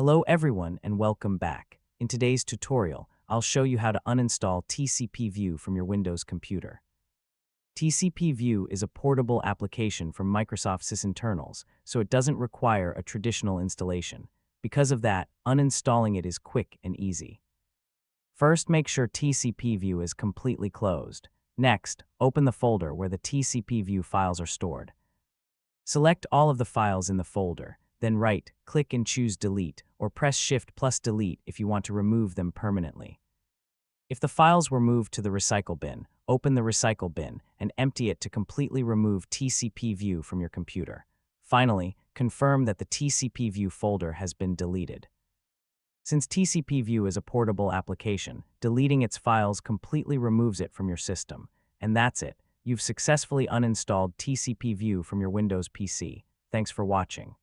Hello everyone and welcome back. In today's tutorial, I'll show you how to uninstall TCPView from your Windows computer. TCPView is a portable application from Microsoft Sysinternals, so it doesn't require a traditional installation. Because of that, uninstalling it is quick and easy. First, make sure TCPView is completely closed. Next, open the folder where the TCPView files are stored. Select all of the files in the folder. Then right-click and choose Delete, or press Shift+Delete if you want to remove them permanently. If the files were moved to the recycle bin, open the recycle bin and empty it to completely remove TCPView from your computer. Finally, confirm that the TCPView folder has been deleted. Since TCPView is a portable application, deleting its files completely removes it from your system. And that's it. You've successfully uninstalled TCPView from your Windows PC. Thanks for watching.